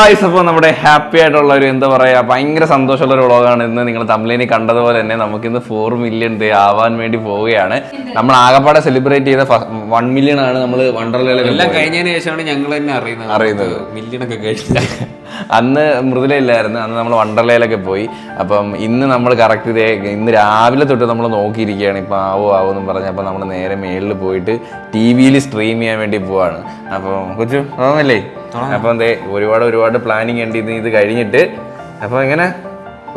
Guys, അപ്പോൾ നമ്മുടെ happy ആയിട്ടുള്ള ഒരു എന്താ പറയുക ഭയങ്കര സന്തോഷമുള്ള ഒരു വ്ളോഗാണ് ഇന്ന്. നിങ്ങൾ തമിഴിനി കണ്ടതുപോലെ തന്നെ നമുക്കിന്ന് 4 മില്യൺ ആവാൻ വേണ്ടി പോവുകയാണ്. നമ്മൾ ആകപ്പാടെ സെലിബ്രേറ്റ് ചെയ്ത 1 മില്യൺ ആണ് നമ്മൾ വണ്ടർലയിലൊക്കെ എല്ലാം കഴിഞ്ഞതിന് ശേഷമാണ് ഞങ്ങൾ തന്നെ അറിയുന്നത് മില്യണൊക്കെ കഴിഞ്ഞ. അന്ന് മൃദുലയില്ലായിരുന്നു, അന്ന് നമ്മൾ വണ്ടർലയിലൊക്കെ പോയി. അപ്പം ഇന്ന് നമ്മൾ കറക്റ്റ് ഇന്ന് രാവിലെ തൊട്ട് നമ്മൾ നോക്കിയിരിക്കുകയാണ് ഇപ്പം ആവോന്നും പറഞ്ഞ്. അപ്പം നമ്മൾ നേരെ മേളിൽ പോയിട്ട് TV-യിൽ സ്ട്രീം ചെയ്യാൻ വേണ്ടി പോവാണ്. അപ്പം കൊച്ചു തോന്നല്ലേ? അപ്പം എന്തേ ഒരുപാട് പ്ലാനിങ് ഉണ്ട് ഇത് കഴിഞ്ഞിട്ട്. അപ്പം എങ്ങനെ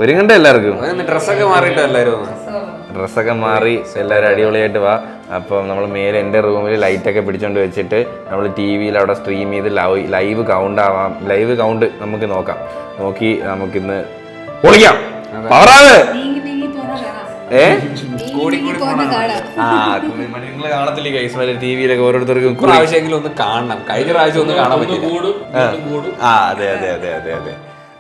ഒരുങ്ങണ്ടേ എല്ലാവർക്കും? ഡ്രസ്സൊക്കെ മാറിയിട്ട് ഡ്രസ്സൊക്കെ മാറി എല്ലാവരും അടിപൊളിയായിട്ട് വാ. അപ്പം നമ്മൾ മേലെ എൻ്റെ റൂമിൽ ലൈറ്റൊക്കെ പിടിച്ചോണ്ട് വെച്ചിട്ട് നമ്മൾ TV-യിൽ അവിടെ സ്ട്രീം ചെയ്ത് ലൈവ് കൗണ്ട് നമുക്ക് നോക്കി നമുക്കിന്ന് പൊളിക്കാം. പവറാണ്. നിങ്ങൾ കാണത്തില്ലേ ഗൈസ് TV-യിലൊക്കെ ഓരോരുത്തർക്കും പ്രാവശ്യമെങ്കിലും ഒന്ന് കാണണം. കഴിഞ്ഞ പ്രാവശ്യം ഒന്ന് കാണാൻ പറ്റില്ല. അതെ.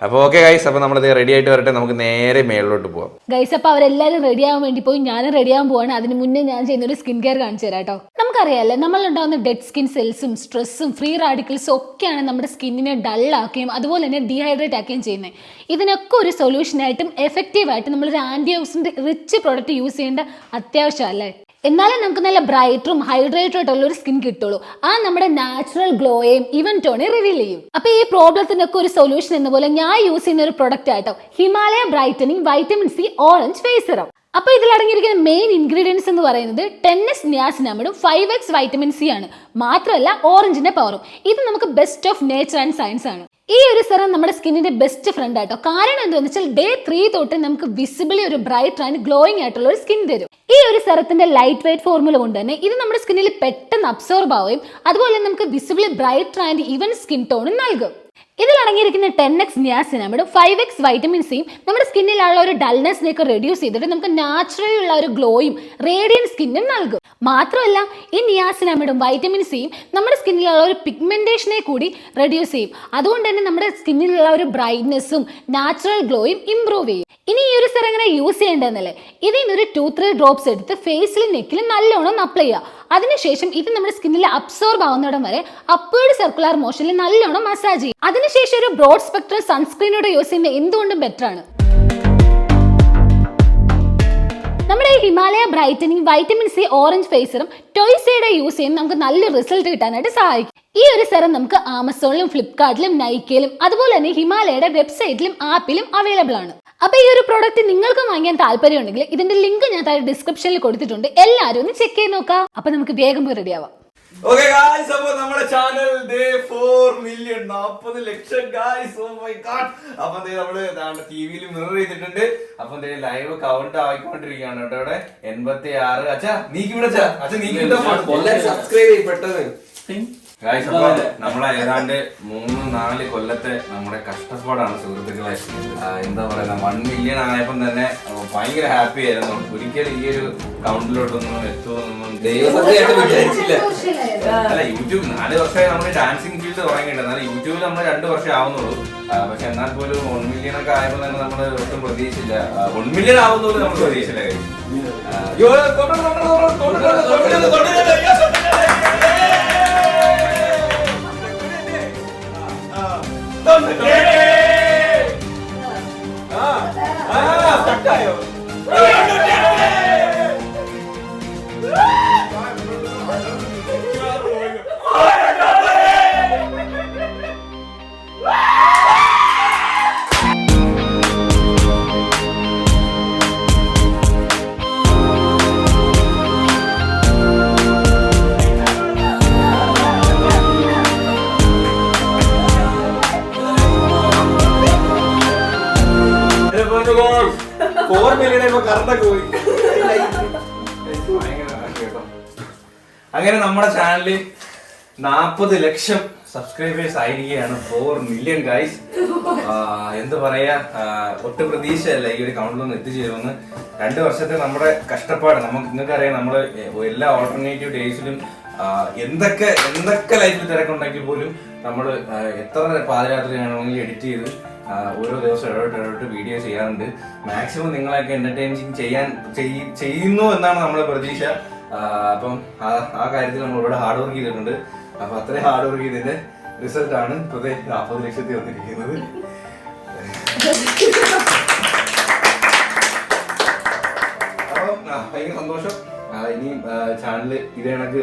അപ്പൊ ഓക്കെ ഗൈസ്, അപ്പൊ നമ്മൾ റെഡി ആയിട്ട് വരട്ടെ, നമുക്ക് നേരെ മേളിലോട്ട് പോവാം. ഗൈസ്, അപ്പൊ അവരെല്ലാരും റെഡി ആവാൻ വേണ്ടി പോയി, ഞാനും റെഡി ആവാൻ പോവാണ്. അതിന് മുന്നേ ഞാൻ ചെയ്യുന്ന ഒരു സ്കിൻ കെയർ കാണിച്ചു തരാം കേട്ടോ. നമുക്കറിയാമല്ലേ, നമ്മളുണ്ടാകുന്ന ഡെഡ് സ്കിൻ സെൽസും സ്ട്രെസ്സും ഫ്രീ റാഡിക്കൽസും ഒക്കെയാണ് നമ്മുടെ സ്കിന്നിനെ ഡള്ളാക്കുകയും അതുപോലെ തന്നെ ഡീഹൈഡ്രേറ്റ് ആക്കുകയും ചെയ്യുന്നത്. ഇതിനൊക്കെ ഒരു സൊല്യൂഷനായിട്ടും എഫക്റ്റീവായിട്ട് നമ്മളൊരു antioxidant rich product use ചെയ്യേണ്ട അത്യാവശ്യമല്ലേ. എന്നാലും നമുക്ക് നല്ല ബ്രൈറ്ററും ഹൈഡ്രേറ്ററും ആയിട്ടുള്ള ഒരു സ്കിൻ കിട്ടുള്ളൂ. ആ നമ്മുടെ നാച്ചുറൽ ഗ്ലോയെയും ഇവൻ ടോണെയും റിവീൽ ചെയ്യും. അപ്പൊ ഈ പ്രോബ്ലത്തിനൊക്കെ ഒരു സൊല്യൂഷൻ എന്ന പോലെ ഞാൻ യൂസ് ചെയ്യുന്ന ഒരു പ്രൊഡക്റ്റ് ആട്ടോ Himalaya brightening vitamin C orange face serum. അപ്പൊ ഇതിൽ അടങ്ങിയിരിക്കുന്ന മെയിൻ ഇൻഗ്രീഡിയൻസ് എന്ന് പറയുന്നത് 10S നിയാസിനാമിഡും 5X വൈറ്റമിൻ സി ആണ്. മാത്രമല്ല ഓറഞ്ചിന്റെ പവറും. ഇത് നമുക്ക് best of nature and science ആണ്. ഈ ഒരു സെറം നമ്മുടെ സ്കിന്നിന്റെ ബെസ്റ്റ് ഫ്രണ്ട് ആട്ടോ. കാരണം എന്താണെന്ന് വെച്ചാൽ Day 3 തൊട്ട് നമുക്ക് വിസിബിളി ഒരു ബ്രൈറ്റ് ആൻഡ് ഗ്ലോയിങ് ആയിട്ടുള്ള ഒരു സ്കിൻ തരും. ഈ ഒരു സെറത്തിന്റെ ലൈറ്റ് വെയിറ്റ് ഫോർമുല കൊണ്ട് തന്നെ ഇത് നമ്മുടെ സ്കിന്നിൽ പെട്ടെന്ന് അബ്സോർബ് ആവുകയും അതുപോലെ നമുക്ക് visibly bright and even skin ടോണും നൽകും. ഇതിൽ അടങ്ങിയിരിക്കുന്ന 10X നിയാസിനാമിഡും 5X വൈറ്റമിൻ സിയും നമ്മുടെ സ്കിന്നിലുള്ള ഒരു ഡൾനെസ്സിനെയൊക്കെ റെഡ്യൂസ് ചെയ്തിട്ട് നമുക്ക് നാച്ചുറലി ഉള്ള ഒരു ഗ്ലോയും റേഡിയന്റ് സ്കിന്നും നൽകും. മാത്രമല്ല ഈ നിയാസിനാമിഡും വൈറ്റമിൻ സിയും നമ്മുടെ സ്കിന്നിലുള്ള ഒരു പിഗ്മെന്റേഷനെ കൂടി റെഡ്യൂസ് ചെയ്യും. അതുകൊണ്ട് തന്നെ നമ്മുടെ സ്കിന്നിലുള്ള ഒരു ബ്രൈറ്റ്നെസ്സും നാച്ചുറൽ ഗ്ലോയും ഇംപ്രൂവ് ചെയ്യും. ഇനി ഈ ഒരു സെറം എങ്ങനെ യൂസ് ചെയ്യേണ്ടതെന്നല്ലേ, ഇതിൽ ഒരു 2-3 ഡ്രോപ്സ് എടുത്ത് ഫേസിലും നെക്കിലും നല്ലോണം അപ്ലൈ ചെയ്യുക. അതിനുശേഷം ഇത് നമ്മുടെ സ്കിന്നിൽ അബ്സോർബ് ആവുന്നിടം വരെ അപ്വേർഡ് സർക്കുലർ മോഷനിൽ നല്ലോണം മസാജ് ചെയ്യും. അതിനുശേഷം ഒരു ബ്രോഡ് സ്പെക്ട്രം സൺസ്ക്രീനോടെ യൂസ് ചെയ്യുന്നത് എന്തുകൊണ്ടും ബെറ്റർ ആണ്. നമ്മുടെ ഈ Himalaya brightening vitamin C orange face serum ടോയ്സയുടെ യൂസ് ചെയ്യുമ്പോൾ നമുക്ക് നല്ല റിസൾട്ട് കിട്ടാനായിട്ട് സഹായിക്കും. ഈ ഒരു സെറം നമുക്ക് ആമസോണിലും ഫ്ലിപ്കാർട്ടിലും നൈക്കയിലും അതുപോലെ തന്നെ ഹിമാലയയുടെ വെബ്സൈറ്റിലും ആപ്പിലും അവൈലബിൾ ആണ്. അപ്പൊ ഈ ഒരു പ്രോഡക്റ്റ് നിങ്ങൾക്ക് വാങ്ങാൻ താല്പര്യം ഉണ്ടെങ്കിൽ ഇതിന്റെ ലിങ്ക് ഞാൻ താഴെ ഡിസ്ക്രിപ്ഷനിൽ കൊടുത്തിട്ടുണ്ട്. എല്ലാവരും ഒന്ന് ചെക്ക് ചെയ്ത് നോക്കാം. അപ്പൊ നമുക്ക് വേഗം പോയി റെഡി ആവാം. Okay guys, അപ്പോൾ നമ്മുടെ channel 4 million 40 lakh guys. Oh my God. അപ്പോൾ നമ്മൾ ടിവിയിൽ മിറർ ചെയ്തിട്ടുണ്ട്. അപ്പോൾ ലൈവ് കൗണ്ട് ആയിക്കൊണ്ടിരിക്കുകയാണ് കേട്ടോ. ഇവിടെ 86. അച്ഛാ നീക്കി വിടച്ചാ, അച്ഛാ നീക്കി വിട്ടോ. സബ്സ്ക്രൈബ് ചെയ്യപ്പെട്ടത് ഗായ്സ്, അപ്പോൾ നമ്മൾ ഏതാണ്ട് 3-4 കൊല്ലത്തെ നമ്മുടെ കഷ്ടപ്പാടാണ് സുഹൃത്തുക്കളെ. എന്താ പറയുക, 1 മില്യൺ ആയപ്പം തന്നെ ഭയങ്കര ഹാപ്പി ആയിരുന്നു. ഒരിക്കലും ഈ ഒരു കൗണ്ടിലോട്ടൊന്നും എത്തുമെന്നൊന്നും ദൈവസത്യമായിട്ട് വിചാരിച്ചില്ല. അല്ല, യൂട്യൂബ് 4 വർഷമായി നമ്മൾ ഡാൻസിങ് ഫീൽഡ് തുടങ്ങിയിട്ട്, എന്നാൽ യൂട്യൂബിൽ നമ്മൾ 2 വർഷം ആവുന്നുള്ളൂ. പക്ഷെ എന്നാൽ പോലും 1 മില്യൺ ഒക്കെ ആയപ്പോൾ തന്നെ നമ്മൾ ഒട്ടും പ്രതീക്ഷിച്ചില്ല. 1 മില്യൺ ആവുന്നതും നമ്മൾ പ്രതീക്ഷിച്ചില്ല. അങ്ങനെ നമ്മുടെ ചാനലിൽ 40 ലക്ഷം സബ്സ്ക്രൈബേഴ്സ് ആയിരിക്കുകയാണ്. 4 മില്യൺ ഗൈസ്. എന്താ പറയാ, ഒട്ടും പ്രതീക്ഷയല്ല ഈ ഒരു കൗണ്ടിലൊന്നും എത്തിച്ചേരുമെന്ന്. 2 വർഷത്തെ നമ്മുടെ കഷ്ടപ്പാട് നിങ്ങൾക്കറിയാം. നമ്മൾ എല്ലാ ഓൾട്ടർനേറ്റീവ് ഡേയ്സിലും എന്തൊക്കെ ലൈഫിൽ തിരക്കുണ്ടെങ്കിൽ പോലും നമ്മൾ എത്ര പാതിരാത്രി ആണെങ്കിൽ എഡിറ്റ് ചെയ്ത് ഓരോ ദിവസം ഇടവിട്ട് വീഡിയോ ചെയ്യാറുണ്ട്. മാക്സിമം നിങ്ങളെയൊക്കെ എന്റർടൈനിങ് ചെയ്യുന്നു എന്നാണ് നമ്മുടെ പ്രതീക്ഷ. അപ്പം ആ കാര്യത്തിൽ നമ്മൾ ഇവിടെ ഹാർഡ് വർക്ക് ചെയ്തിട്ടുണ്ട്. അപ്പൊ അത്രയും ഹാർഡ് വർക്ക് ചെയ്തിട്ട് റിസൾട്ട് ആണ് ഇപ്പൊ 40 ലക്ഷത്തിൽ വന്നിരിക്കുന്നത്. അപ്പം ഭയങ്കര സന്തോഷം. ഇനി ചാനൽ ഇതേ കണക്ക്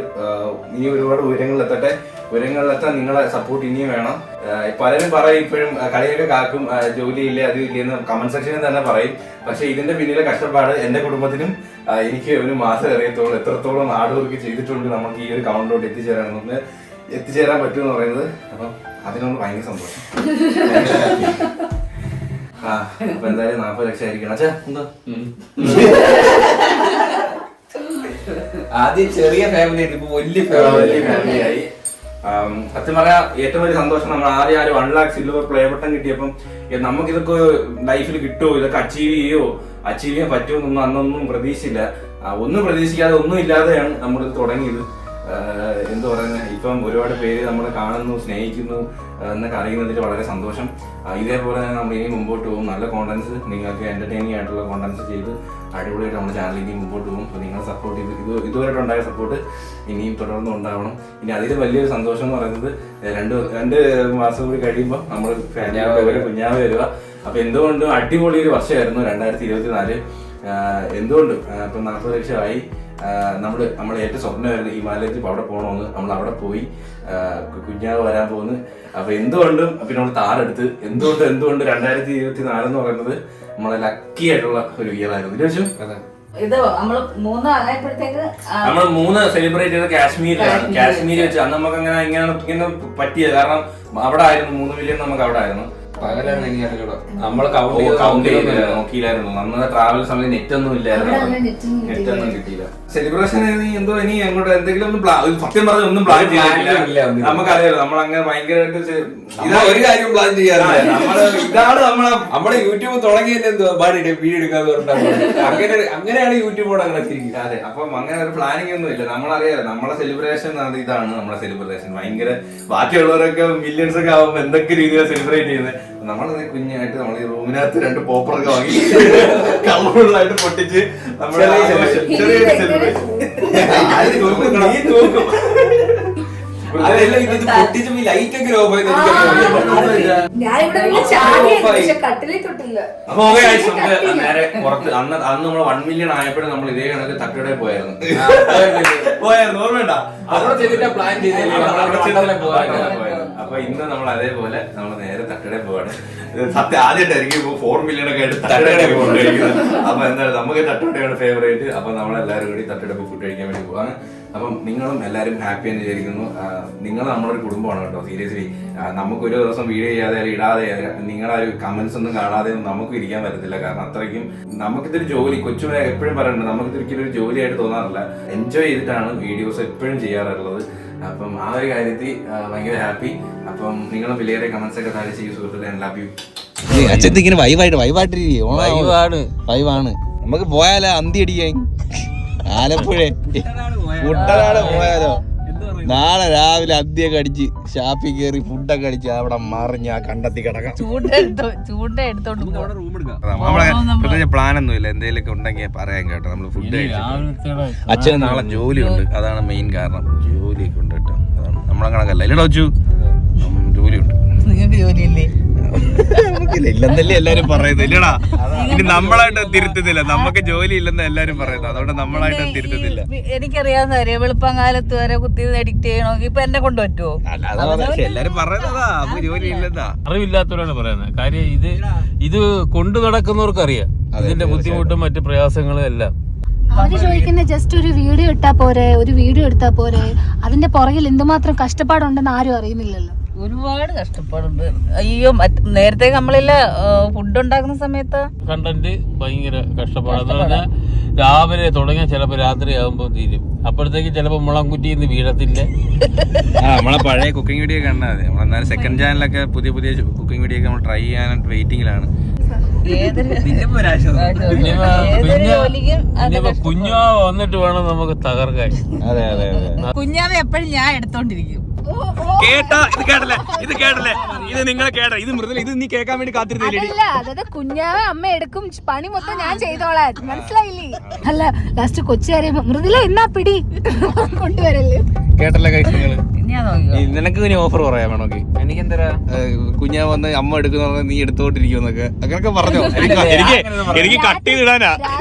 ഇനി ഒരുപാട് ഉയരങ്ങളിലെത്താൻ നിങ്ങളെ സപ്പോർട്ട് ഇനിയും വേണം. പലരും പറയും ഇപ്പോഴും കളിയൊക്കെ കാക്കും, ജോലിയില്ലേ അത് ഇല്ലെന്ന് കമന്റ് സെക്ഷനിൽ തന്നെ പറയും. പക്ഷെ ഇതിന്റെ പിന്നിലെ കഷ്ടപ്പാട് എന്റെ കുടുംബത്തിനും എനിക്ക് ഒരു മാസം അറിയത്തോളം എത്രത്തോളം ഹാർഡ് വർക്ക് ചെയ്തിട്ടുണ്ട് നമുക്ക് ഈ ഒരു കൗണ്ടിലോട്ട് എത്തിച്ചേരാൻ പറ്റുമെന്ന് പറയുന്നത്. അപ്പം അതിനോട് ഭയങ്കര സന്തോഷം. അപ്പൊ എന്തായാലും 40 ലക്ഷം ആയിരിക്കണം. അച്ഛാ എന്താ ആദ്യം ചെറിയ ഫാമിലി ആയിട്ട് ഇപ്പൊ വലിയ ഫാമിലി ആയി. സത്യം പറയാ ഏറ്റവും വലിയ സന്തോഷം നമ്മൾ ആദ്യം 1 lakh സിൽവർ പ്ലേ ബട്ടൺ കിട്ടിയപ്പം നമുക്കിതൊക്കെ ലൈഫിൽ കിട്ടുമോ, ഇതൊക്കെ അച്ചീവ് ചെയ്യാൻ പറ്റുമോ അന്നൊന്നും പ്രതീക്ഷിച്ചില്ല. ഒന്നും പ്രതീക്ഷിക്കാതെ ഒന്നും ഇല്ലാതെയാണ് നമ്മളിത് തുടങ്ങിയത്. എന്താ പറയുന്നത്, ഇപ്പം ഒരുപാട് പേര് നമ്മളെ കാണുന്നു, സ്നേഹിക്കുന്നു എന്നൊക്കെ അറിയുന്നതിൽ വളരെ സന്തോഷം. ഇതേപോലെ തന്നെ നമ്മൾ ഇനി മുമ്പോട്ട് പോകും. നല്ല കോണ്ടന്റ്സ്, നിങ്ങൾക്ക് എന്റർടൈനിങ് ആയിട്ടുള്ള കോണ്ടന്റ്സ് ചെയ്ത് അടിപൊളിയായിട്ട് നമ്മുടെ ചാനൽ ഇനി മുമ്പോട്ട് പോകും. അപ്പോൾ നിങ്ങൾ സപ്പോർട്ട് ചെയ്ത് ഇതുവരെ ഉണ്ടായ സപ്പോർട്ട് ഇനിയും തുടർന്ന് ഉണ്ടാവണം. ഇനി അതിൽ വലിയൊരു സന്തോഷം എന്ന് പറയുന്നത് രണ്ട് മാസം കൂടി കഴിയുമ്പോൾ നമ്മൾ ഫാമിലി കുഞ്ഞാവ് വരിക. അപ്പൊ എന്തുകൊണ്ടും അടിപൊളി ഒരു വർഷമായിരുന്നു 2024. എന്തുകൊണ്ടും ഇപ്പം 40 ലക്ഷമായി. നമ്മുടെ ഏറ്റവും സ്വപ്നമായിരുന്നു ഹിമാലയത്തിൽ അവിടെ പോകണമെന്ന്. നമ്മൾ അവിടെ പോയി, കുഞ്ഞാവ് വരാൻ പോകുന്നു. അപ്പൊ എന്തുകൊണ്ടും പിന്നെ നമ്മൾ താരെടുത്ത് എന്തുകൊണ്ട് 2024 എന്ന് പറയുന്നത് നമ്മളെ ലക്കി ആയിട്ടുള്ള ഒരു ഇയർ ആയിരുന്നു. ചോദിച്ചു നമ്മൾ 3 സെലിബ്രേറ്റ് ചെയ്ത കാശ്മീർ വെച്ച് അന്ന് നമുക്ക് ഇങ്ങനെ പറ്റിയത്. കാരണം അവിടെ ആയിരുന്നു 3 മില്യൺ നമുക്ക് അവിടെ ആയിരുന്നു. നമ്മള് കൗണ്ട് ചെയ്തില്ല, നോക്കിയില്ലായിരുന്നു. അന്ന് ട്രാവൽ സമയത്ത് നെറ്റ് ഒന്നും കിട്ടിയില്ല. സെലിബ്രേഷൻ എന്തോ ഇനി അങ്ങോട്ട് എന്തെങ്കിലും സത്യം പറഞ്ഞ ഒന്നും പ്ലാൻ ചെയ്തിട്ടില്ല. നമുക്കറിയാലോ നമ്മളങ്ങനെ ഭയങ്കരമായിട്ട് ഒരു കാര്യം പ്ലാൻ ചെയ്യാറില്ല. ഇതാണ് നമ്മളെ യൂട്യൂബ് തുടങ്ങിയതിന്റെ എന്തോ വീഡിയോ എടുക്കാന്ന് പറഞ്ഞാൽ അങ്ങനെയാണ് യൂട്യൂബോട് അങ്ങനെ തിരിക്കുക. അതെ, അപ്പം അങ്ങനെ ഒരു പ്ലാനിങ് ഒന്നും ഇല്ല. നമ്മളറിയാലോ നമ്മളെ സെലിബ്രേഷൻ ഇതാണ് നമ്മളെ സെലിബ്രേഷൻ. ഭയങ്കര ബാക്കിയുള്ളവരൊക്കെ മില്യൺസ് ഒക്കെ ആവുമ്പോൾ എന്തൊക്കെ രീതിയിലാണ് സെലിബ്രേറ്റ് ചെയ്യുന്നത്. നമ്മളത് കുഞ്ഞായിട്ട് നമ്മൾ ഈ റൂമിനകത്ത് 2 പോപ്പറൊക്കെ വാങ്ങി കളർഫുള്ളായിട്ട് പൊട്ടിച്ച് നമ്മുടെ ചെറിയൊരു സെലിബ്രേഷൻ ലൈറ്റ് ഒക്കെ അപ്പൊ നേരെ പുറത്ത് അന്ന് നമ്മൾ 1 മില്യൺ ആയപ്പോഴും നമ്മൾ ഇതേ കണക്ക് തട്ടുകട പോയായിരുന്നു. ഓർമ്മയുണ്ട? പ്ലാൻ അപ്പൊ ഇന്ന് നമ്മൾ അതേപോലെ നമ്മൾ നേരെ തട്ടുകട പോവാണ്. സത്യം ആദ്യമായിട്ടായിരിക്കും 4 മില്യൺ ഒക്കെ ആയിട്ട് തട്ടുകട കൊണ്ടുപോയിരിക്കുന്നത്. അപ്പൊ എന്താണ് നമുക്ക് തട്ടുകടയാണ് ഫേവറേറ്റ്. അപ്പൊ നമ്മളെല്ലാവരും കൂടി തട്ടുകട ഫുഡ് കഴിക്കാൻ വേണ്ടി പോവാണ്. അപ്പം നിങ്ങളും എല്ലാവരും ഹാപ്പി എന്ന് വിചാരിക്കുന്നു. നിങ്ങൾ നമ്മളൊരു കുടുംബമാണ് കേട്ടോ. സീരിയസ്ലി നമുക്കൊരു ദിവസം വീഡിയോ ചെയ്യാതെ ഇടാതെ നിങ്ങളെ ഒരു കമന്റ്സ് ഒന്നും കാണാതെ നമുക്ക് ഇരിക്കാൻ പറ്റത്തില്ല. കാരണം അത്രയ്ക്കും നമുക്കിതൊരു ജോലി, കൊച്ചുമേ എപ്പോഴും പറയുന്നുണ്ട്, നമുക്കിതൊരിക്കലും ഒരു ജോലിയായിട്ട് തോന്നാറില്ല. എൻജോയ് ചെയ്തിട്ടാണ് വീഡിയോസ് എപ്പോഴും ചെയ്യാറുള്ളത്. അപ്പം ആ ഒരു കാര്യത്തിൽ ഭയങ്കര ഹാപ്പി. അപ്പം നിങ്ങളും വലിയ കമന്റ്സ് ഒക്കെ താഴെ ചെയ്യും സുഹൃത്തുക്കളെ. Love you. അച്ഛൻ വൈവാണ് നമുക്ക് പോയാലോ അന്തി അടിക്കാൻ ആലപ്പുഴ കുട്ടനാട് പോയാലോ. നാളെ രാവിലെ അന്തിയൊക്കെ അടിച്ച് ഷാപ്പിൽ കയറി ഫുഡൊക്കെ അടിച്ച് അവിടെ മറിഞ്ഞ് ആ കണ്ടെത്തി കിടക്കാം. നമ്മളെ പ്ലാനൊന്നും ഇല്ല. എന്തെങ്കിലുമൊക്കെ ഉണ്ടെങ്കിൽ പറയാൻ കേട്ടോ. നമ്മൾ ഫുഡ് അച്ഛന് നാളെ ജോലിയുണ്ട്, അതാണ് മെയിൻ കാരണം. ജോലിയൊക്കെ ഉണ്ട് കേട്ടോ. അതാണ് നമ്മളെ കണക്കല്ല. ഇല്ലടോ അച്ചു, ജോലിയുണ്ട്. നിങ്ങൾക്ക് ജോലിയില്ലേ? ഇല്ലെന്നല്ലേ എല്ലാരും പറയുന്നത്. ഇല്ലടാ, ഇനി നമ്മളായിട്ട് തിരുത്തുന്നില്ല. നമുക്ക് ജോലി ഇല്ലെന്ന് എല്ലാരും പറയുന്നത്. അതുകൊണ്ട് നമ്മളായിട്ട് തിരുത്തുന്നില്ല. എനിക്കറിയാവുന്ന കാര്യം വെളുപ്പം കാലത്ത് വരെ കുത്തി എഡിക്റ്റ് ചെയ്യണമെങ്കിൽ ഇപ്പൊ എന്നെ കൊണ്ട് പറ്റുമോ? എല്ലാരും പറയുന്നതാ നമുക്ക് ജോലി ഇല്ലെന്നാ. അറിവില്ലാത്തവരാണ് പറയുന്നത്. കാര്യം ഇത് കൊണ്ടു നടക്കുന്നവർക്ക് അറിയാം ഇതിന്റെ ബുദ്ധിമുട്ടും മറ്റു പ്രയാസങ്ങളും എല്ലാം. അവര് ചോദിക്കുന്ന ജസ്റ്റ് ഒരു വീഡിയോ എടുത്താ പോരെ, അതിന്റെ പുറകിൽ എന്തുമാത്രം കഷ്ടപ്പാടുണ്ടെന്ന് ആരും അറിയുന്നില്ലല്ലോ. ഒരുപാട് കഷ്ടപ്പാടുണ്ട്. അയ്യോ, നേരത്തെ നമ്മളില്ല ഫുഡ് ഉണ്ടാക്കുന്ന സമയത്ത് കണ്ടന്റ് ഭയങ്കര കഷ്ടപ്പാടെന്ന് പറഞ്ഞാൽ രാവിലെ തുടങ്ങിയാൽ ചിലപ്പോ രാത്രി ആകുമ്പോ തീരും. അപ്പോഴത്തേക്ക് ചിലപ്പോ മുളംകുറ്റിന്ന് വീഴത്തില്ല. നമ്മളെ പഴയ കുക്കിംഗ് വീഡിയോ കണ്ടാൽ മതി. നമ്മളെന്നാലും സെക്കൻഡ് ചാനലൊക്കെ പുതിയ കുക്കിംഗ് വീഡിയോ ഒക്കെ നമ്മൾ ട്രൈ ചെയ്യാനായിട്ട് വെയിറ്റിംഗിലാണ്. കുഞ്ഞാ വന്നിട്ട് വേണം നമുക്ക് തകർക്കാൻ. അതെ അതെ അതെ. കുഞ്ഞാവെ എപ്പോഴും ഞാൻ എടുത്തോണ്ടിരിക്കും. കേട്ടോ, ഇത് കേട്ടല്ലേ ഇത് നിങ്ങൾ കേട്ട ഇത് മൃദുല, ഇത് നീ കേൾക്കാൻ വേണ്ടി കാത്തിരുന്നില്ലേ? അതായത് കുഞ്ഞാവെ അമ്മ എടുക്കും, പണി മൊത്തം ഞാൻ ചെയ്തോളാം. മനസ്സിലായില്ലേ? അല്ല, ലാസ്റ്റ് കൊച്ചുകാരെ മൃദുല എന്നാ പിടി കൊണ്ടുവരല്ലേ. കേട്ടല്ലേ കഴിച്ചു. ഞാൻ നോക്കിക്കോ. നിനക്ക് ഇനി ഓഫർ പറയാം വേണമെങ്കിൽ. എനിക്കെന്തരാ കുഞ്ഞാ വന്ന് അമ്മ എടുക്കുന്ന നീ എടുത്തോണ്ടിരിക്കുമെന്നൊക്കെ അങ്ങനൊക്കെ പറഞ്ഞോ. എനിക്ക് കട്ട് ചെയ്തിടാനാ.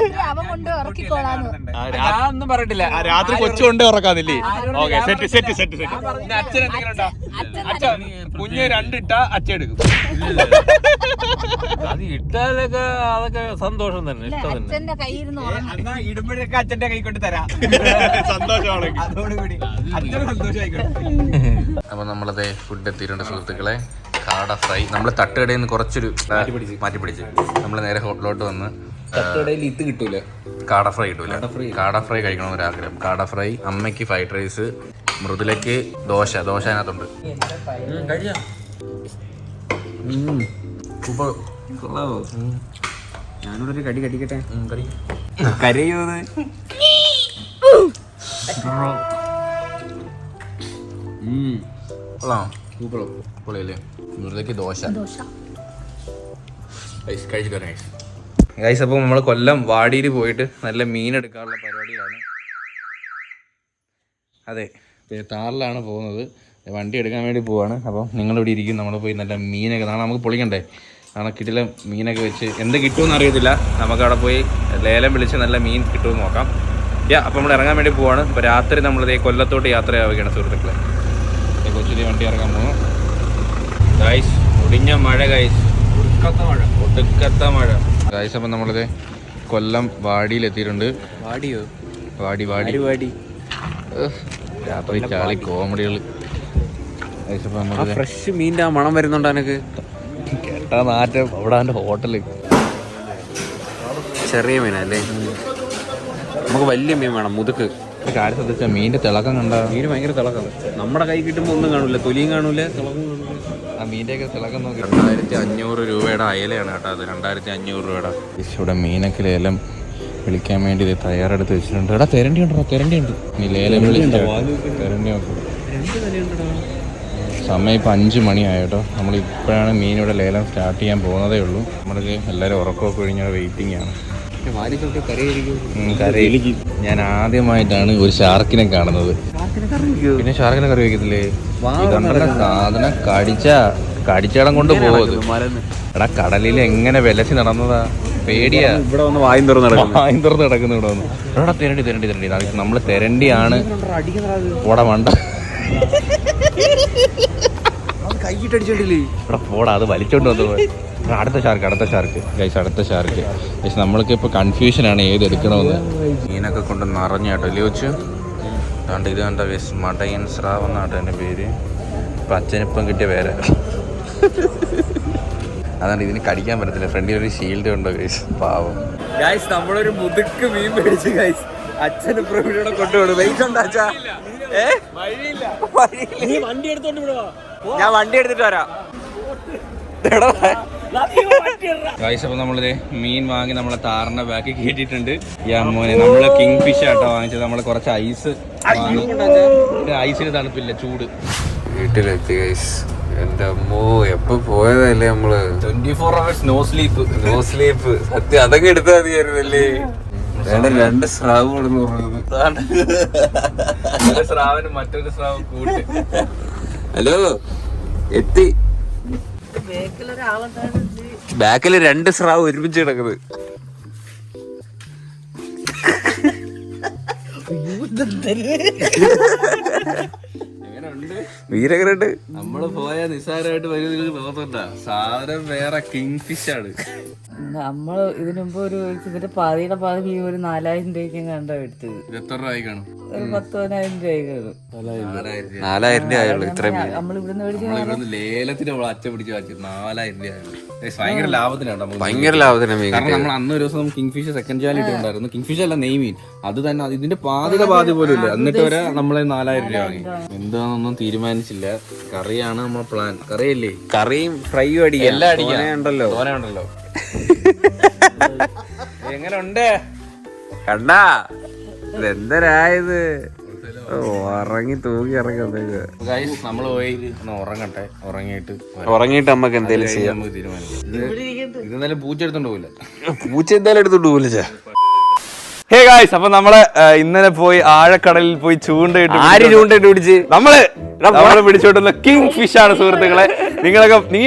അവൻ കൊണ്ട് ഉറക്കിക്കോളാന്ന്. ഒന്നും പറഞ്ഞിട്ടില്ല. രാത്രി കൊച്ചു കൊണ്ടേ ഉറക്കാന്നില്ലേ? Okay set set set set. അച്ഛൻ എന്തെങ്കിലും ഉണ്ടോ? അച്ഛൻ കുഞ്ഞ് രണ്ടിട്ടാ അച്ഛൻ എടുക്കും. അത് ഇട്ടാലൊക്കെ അതൊക്കെ സന്തോഷം തന്നെ, ഇഷ്ടം തന്നെ. അച്ഛന്റെ കയ്യിരുന്ന് ഉറങ്ങും. എന്നാ ഇടുമ്പോഴൊക്കെ അച്ഛന്റെ കൈ കൊണ്ട് തരാം. സന്തോഷമാണ്. അതോടുകൂടി അച്ഛൻ സന്തോഷമായിക്കോട്ടെ. അപ്പൊ നമ്മളത് ഫുഡ് എത്തിയിട്ടുണ്ട് സുഹൃത്തുക്കളെ. കാട ഫ്രൈ നമ്മൾ തട്ടുകടയിൽ നിന്ന് കുറച്ചൊരു മാറ്റി പിടിച്ച് നമ്മൾ നേരെ ഹോട്ടലിലോട്ട് വന്ന് തട്ടുകടയിൽ ഇത് കിട്ടൂല, കാട ഫ്രൈ കിട്ടൂല. കാട ഫ്രൈ കഴിക്കണമെന്നൊരാഗ്രഹം. കാട ഫ്രൈ, അമ്മയ്ക്ക് ഫ്രൈഡ് റൈസ്, മൃദുലയ്ക്ക് ദോശ അതിനകത്തുണ്ട്. കൊള്ളാവോ? ഞാനിവിടെ ഒരു കടി കടിക്കട്ടെ. കരയോ? പൊളിയല്ലേ? മൃദുലയ്ക്ക് ദോശ. ഗൈസ്, അപ്പോൾ നമ്മൾ കൊല്ലം വാടിയിൽ പോയിട്ട് നല്ല മീൻ എടുക്കാനുള്ള പരിപാടിയിലാണ്. അതെ, താറിലാണ് പോകുന്നത്. വണ്ടി എടുക്കാൻ വേണ്ടി പോവാണ്. അപ്പം നിങ്ങളിവിടെ ഇരിക്കും, നമ്മൾ പോയി നല്ല മീനൊക്കെ നാളെ നമുക്ക് പൊളിക്കണ്ടേ. നാളെ കിട്ടില്ല മീനൊക്കെ വെച്ച് എന്ത് കിട്ടുമെന്ന് അറിയത്തില്ല. നമുക്കവിടെ പോയി ലേലം വിളിച്ച് നല്ല മീൻ കിട്ടുമെന്ന് നോക്കാം. അപ്പോൾ നമ്മൾ ഇറങ്ങാൻ വേണ്ടി പോവാണ്. ഇപ്പോൾ രാത്രി നമ്മളിതേ കൊല്ലത്തോട്ട് യാത്രയാവുകയാണ് സുഹൃത്തുക്കളെ. കൊച്ചിയിൽ വണ്ടി ഇറങ്ങാൻ പോകുന്നു. ഗൈസ്, ഒടിഞ്ഞ മഴ ഗൈസ്, ഒടുക്കത്തെ മഴ ഗൈസ്. അപ്പം നമ്മളിത് കൊല്ലം വാടിയിലെത്തിയിട്ടുണ്ട്. വാടിയോ? വാടി വാടി വാടി രാത്രി ചാളി കോമഡികൾ. ഫ്രഷ് മീൻ്റെ ആ മണം വരുന്നുണ്ടോ എനിക്ക്? കേട്ടാ നാറ്റം. അവിടെ എൻ്റെ ഹോട്ടല് ചെറിയ മീനല്ലേ? നമുക്ക് വലിയ മീൻ വേണം, മുതുക്ക്. കാര്യം ശ്രദ്ധിച്ചാൽ മീനിന്റെ തിളക്കം കണ്ട. മീൻ ഭയങ്കര തിളക്കം. നമ്മുടെ കൈ കിട്ടുമ്പോൾ ഒന്നും കാണൂല, തൊലിയും കാണൂല, തിളക്കം കാണൂല. ആ മീൻ്റെയൊക്കെ തിളക്കം നോക്കി. 2500 രൂപയുടെ അയലയാണ് കേട്ടോ അത്. 2500 രൂപയുടെ. ഇവിടെ മീനൊക്കെ ലേലം വിളിക്കാൻ വേണ്ടി ഇത് തയ്യാറെടുത്ത് വെച്ചിട്ടുണ്ട്. എടാ തെരണ്ടി ഉണ്ടോ? തെരണ്ടി ഉണ്ട്. നീ ലേലം വിളിച്ചിട്ട് തെരണ്ടി നോക്കും. സമയം ഇപ്പം 5 മണിയായി കേട്ടോ. നമ്മളിപ്പോഴാണ് മീനിവിടെ ലേലം സ്റ്റാർട്ട് ചെയ്യാൻ പോകുന്നതേ ഉള്ളൂ. നമ്മൾക്ക് എല്ലാവരും ഉറക്കമൊക്കെ കഴിഞ്ഞാൽ വെയിറ്റിംഗ് ആണ്. ഞാൻ ആദ്യമായിട്ടാണ് ഒരു ഷാർക്കിനെ കാണുന്നത്. പിന്നെ ഷാർക്കിനെ കറി വയ്ക്കത്തില്ലേ? സാധനം കടിച്ചടം കൊണ്ട് പോകുന്നത്. എടാ കടലിൽ എങ്ങനെ വിലസി നടന്നതാ, പേടിയാ. ഇവിടെ വന്ന് വായും തുറന്ന് കിടക്കുന്നു ഇവിടെ വന്ന്. എടാ തെരണ്ടി നമ്മള് തെരണ്ടിയാണ്. പോടാ വേണ്ട, കൈയിട്ടടിച്ചോണ്ടില്ലേ? ഇവിടെ പോടാ, അത് വലിച്ചോണ്ട് വന്നു. അടുത്ത ഷാർക്ക് ഗൈസ്, അടുത്ത ഷാർക്ക് ഗൈസ്. നമ്മൾക്ക് ഇപ്പോൾ കൺഫ്യൂഷനാണ് ഏത് എടുക്കണമെന്ന്. മീനൊക്കെ കൊണ്ട് നിറഞ്ഞാട്ടോ അല്ലേ വെച്ചു. അതുകൊണ്ട് ഇത് കണ്ട ഗൈസ്, മടയൻ സ്രാവ് എന്നാട്ടോ എൻ്റെ പേര്. ഇപ്പം അച്ഛനിപ്പം കിട്ടിയ പേര്. അതാണ് ഇതിന് കടിക്കാൻ പറ്റത്തില്ല. ഫ്രണ്ടിൽ ഒരു ഷീൽഡ് ഉണ്ടോ ഗൈസ്, പാവം. ഗൈസ്, നമ്മളൊരു മുതുക്ക് മീൻ മേടിച്ച് ഗൈസ് അച്ഛന് പ്രവീണോടെ കൊണ്ടുപോകും. വെയിറ്റ് ഉണ്ടോ അച്ഛാ? ഞാൻ വണ്ടി എടുത്തിട്ട് വരാം. ഗൈസ്, അപ്പോൾ നമ്മളിത് മീൻ വാങ്ങി നമ്മളെ താറിന്റെ ബാക്കി കേട്ടിട്ടുണ്ട്. ഈ അമ്മോനെ നമ്മള് കിങ് ഫിഷ് ആട്ടോ വാങ്ങിച്ചത്. നമ്മള് കുറച്ച് ഐസ് വാങ്ങി. ഐസിന് തണുപ്പില്ല, ചൂട്. വീട്ടിലെത്തി ഗൈസ്. എന്റെ അമ്മോ, എപ്പോ പോയതല്ലേ നമ്മള്. 24 hours നോ സ്ലീപ്പ്. സത്യം, അതൊക്കെ എടുത്താൽ മതിയായിരുന്നല്ലേ. 2 സ്രാവ് കൊടുന്ന് പറഞ്ഞത്. സ്രാവിന് മറ്റൊരു സ്രാവ് കൂട്ട്. ഹലോ, എത്തി. ബാക്കില് 2 സ്രാവ് ഒരുമിച്ച് കിടക്കുന്നത്. വീരകരുണ്ട്. നമ്മള് പോയ നിസ്സാരമായിട്ട് വരുന്നത് തോന്നണ്ട. സാധനം വേറെ കിങ് ഫിഷ് ആണ്. നമ്മള് ഇതിനു മുമ്പ് ഇതിന്റെ പാതിയുടെ പാതി ഒരു 4000 രൂപയ്ക്ക് കണ്ടോ എടുത്തത്. എത്ര രൂപ കാണും? ഒരു 10,000 രൂപ. 4000 രൂപ ആയുള്ളൂ ഇത്രയും. നമ്മളിവിടുന്ന് ലേലത്തിന് നമ്മൾ അച്ഛൻ പിടിച്ച് വെച്ചു 4000 രൂപ. ഭയങ്കര ലാഭത്തിനാണ്. ഭയങ്കര ലാഭത്തിനാണ് മീൻ. കാരണം നമ്മൾ അന്ന് ഒരു ദിവസം കിങ് ഫിഷ് സെക്കൻഡ് ക്വാളിറ്റി ഉണ്ടായിരുന്നു. കിങ് ഫിഷ് അല്ല, നെയ്മീൻ. അത് തന്നെ ഇതിന്റെ പാതിയുടെ പാതി പോലും ഇല്ല. എന്നിട്ട് വരെ നമ്മളെ 4000 രൂപ വാങ്ങി. എന്താണെന്നൊന്നും തീരുമാനിച്ചില്ല. കറിയാണ് നമ്മൾ പ്ലാൻ. കറിയല്ലേ? കറിയും ഫ്രൈയും അടിക്കാം. എല്ലാം അടിക്കാനുണ്ടല്ലോ. തോനുണ്ടല്ലോ. എങ്ങനെയുണ്ട് കണ്ടാ? ഇതെന്തരായത്? ഉറങ്ങി തൂങ്ങി ഇറങ്ങി വന്നേക്ക്. നമ്മള് പോയി ഒന്ന് ഉറങ്ങട്ടെ. ഉറങ്ങിയിട്ട് നമുക്ക് എന്തേലും ചെയ്യാം. നമുക്ക് തീരുമാനിക്കാം. ഇത് എന്തായാലും പൂച്ച എടുത്തോണ്ട് പോകില്ല. പൂച്ച എന്തായാലും എടുത്തോണ്ട് പോകില്ല. ഹേ ഗായ്സ്, അപ്പൊ നമ്മള് ഇന്നലെ പോയി ആഴക്കടലിൽ പോയി ചൂണ്ടയിട്ട് പിടിച്ച് നമ്മള് പിടിച്ചോട്ടുള്ള കിങ് ഫിഷ് ആണ് സുഹൃത്തുക്കളെ. നിങ്ങളൊക്കെ നീ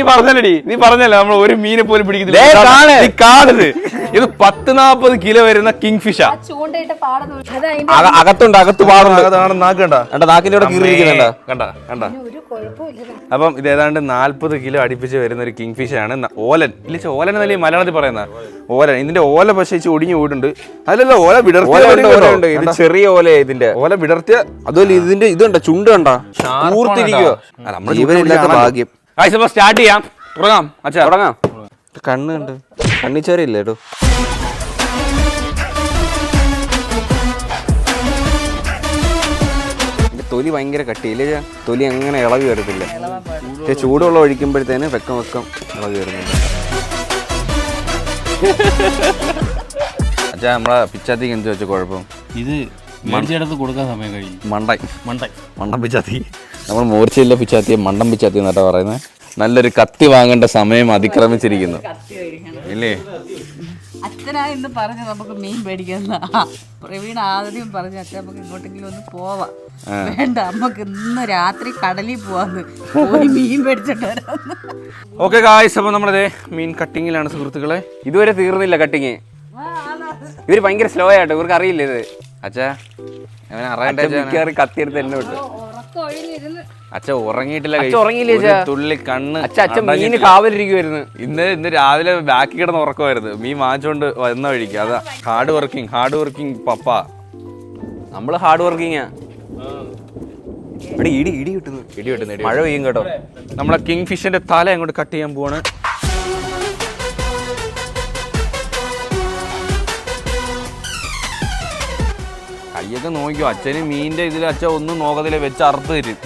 പറഞ്ഞല്ലോ നമ്മൾ ഒരു മീനെ പോലും പിടിക്കുന്നില്ല. കാണുന്നത് ഇത് 10-40 കിലോ വരുന്ന കിങ് ഫിഷാ. അകത്ത് പാടുണ്ട്. നാക്കണ്ട നാക്കിന്റെ കൂടെ കീറിയിരിക്കുന്നുണ്ട കണ്ട. അപ്പം ഇത് ഏതാണ്ട് 40 കിലോ അടുപ്പിച്ച് വരുന്ന ഒരു കിങ് ഫിഷ് ആണ്. ഓലൻ ഓലൻ എന്നല്ലേ മലയാളത്തിൽ പറയുന്ന ഓലൻ. ഇതിന്റെ ഓല പക്ഷേ ഒടിഞ്ഞു പോയിട്ടുണ്ട്. അതല്ല ഓല വിടർത്തിയ ഇത് ചെറിയ ഓല. ഇതിന്റെ ഓല വിടർത്തിയ അതുപോലെ ഇതിന്റെ ഇത് കണ്ട ചുണ്ട് കണ്ട കൂർത്തിരിക്കുക. ഭാഗ്യം. സ്റ്റാർട്ട് ചെയ്യാം. തുടങ്ങാം അച്ഛാ തുടങ്ങാം. കണ്ണ് കണ്ട് കണ്ണിച്ചോരയില്ല കേട്ടോ. തൊലി ഭയങ്കര കട്ടിയില്ലേ? തൊലി അങ്ങനെ ഇളകി വരത്തില്ല. പക്ഷെ ചൂടുവെള്ളം ഒഴിക്കുമ്പോഴത്തേന് വെക്കം ഇളകി വരുന്നുണ്ട്. അച്ഛാ നമ്മളെ പിച്ചാത്തിക്ക് എന്ത് വെച്ച കുഴപ്പം? ഇത് മേടിച്ചെടുത്ത് കൊടുക്കാൻ സമയം കഴിഞ്ഞു. മണ്ടൻ പിച്ചാത്തി. നമ്മൾ മോർച്ചയില്ല പിച്ചാത്തിയെ മണ്ടൻ പിച്ചാത്തി എന്നാട്ടാ പറയുന്നത്. നല്ലൊരു കത്തി വാങ്ങേണ്ട സമയം അതിക്രമിച്ചിരിക്കുന്നു ഇല്ലേ? അച്ഛനാ ഇന്ന് പറഞ്ഞു നമുക്ക് മീൻ പേടിക്കുന്ന. പ്രവീൺ ആദ്യം പറഞ്ഞു അച്ഛൻ നമുക്ക് ഇങ്ങോട്ടെങ്കിലും ഒന്ന് പോവാം. വേണ്ട, നമുക്ക് ഇന്ന് രാത്രി കടലിൽ പോവാന്ന് പോയി മീൻ പേടിച്ചിട്ട് വരാം. ഓക്കെ ഗായ്സ്, അപ്പൊ നമ്മളതേ മീൻ കട്ടിങ്ങിലാണ് സുഹൃത്തുക്കളെ. ഇതുവരെ തീർന്നില്ല കട്ടിങ്. ഇവര് ഭയങ്കര സ്ലോ ആയിട്ട് ഇവർക്ക് അറിയില്ല ഇത്. അച്ഛാ അവൻ അറിയാണ്ട് കത്തിയെടുത്ത് എന്നെ വിട്ടു. അച്ഛൻ ഉറങ്ങിയിട്ടില്ല. തുള്ളി കണ്ണ്. അച്ഛൻ മീന് കാവലിരിക്കുവായിരുന്നു. ഇന്ന് രാവിലെ ബാക്കി കിടന്ന് ഉറക്കമായിരുന്നു. മീൻ വാങ്ങിച്ചോണ്ട് വന്ന വഴിക്ക്. അതാ ഹാർഡ് വർക്കിംഗ് പപ്പ. നമ്മള് ഹാർഡ് വർക്കിങ്ങാ. ഇടി കിട്ടുന്നു. മഴ പെയ്യും കേട്ടോ. നമ്മളെ കിങ് ഫിഷിന്റെ തല അങ്ങോട്ട് കട്ട് ചെയ്യാൻ പോവാണ്. കയ്യൊക്കെ നോക്കിയോ? അച്ഛന് മീനിന്റെ ഇതിൽ അച്ഛൻ ഒന്നും നോക്കത്തില്ല, വെച്ച് അറുത്ത് തരും.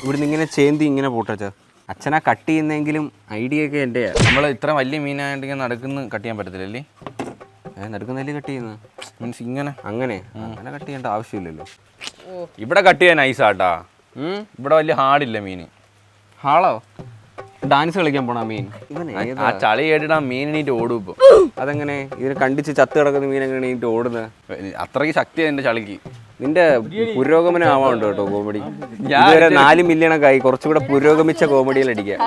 ഇവിടുന്ന് ഇങ്ങനെ ചേന്തി ഇങ്ങനെ പോട്ടച്ചാ. അച്ഛനാ കട്ട് ചെയ്യുന്നെങ്കിലും ഐഡിയ ഒക്കെ എൻ്റെ. നമ്മൾ ഇത്ര വലിയ മീനായിട്ട് നടുക്കുന്ന കട്ട് ചെയ്യാൻ പറ്റത്തില്ലല്ലേ? നടുക്കുന്നല്ലേ കട്ട് ചെയ്യുന്നത്? മീൻസ് അങ്ങനെ കട്ട് ചെയ്യേണ്ട ആവശ്യമില്ലല്ലോ. ഇവിടെ കട്ട് ചെയ്യാൻ ഐസാട്ടാ. ഇവിടെ വലിയ ഹാർഡില്ല മീൻ. ഹാളോ? ഡാൻസ് കളിക്കാൻ പോണ മീൻ. ആ ചളി കേട്ടിട്ട് മീൻ എണീറ്റ് ഓടും ഇപ്പൊ. അതെങ്ങനെ? ഇതിനെ കണ്ടിച്ച് ചത്ത് കിടക്കുന്ന മീൻ എങ്ങനെ എണീറ്റ് ഓടുന്നത്? അത്രയ്ക്ക് ശക്തിയാണ് എന്റെ ചളിക്ക്. നിന്റെ പുരോഗമനം ആവാണ്ട് കേട്ടോ കോമഡി. ഇതുവരെ 4 മില്യണൊക്കെ ആയി. കുറച്ചുകൂടെ പുരോഗമിച്ച കോമഡിയിൽ അടിക്കാം.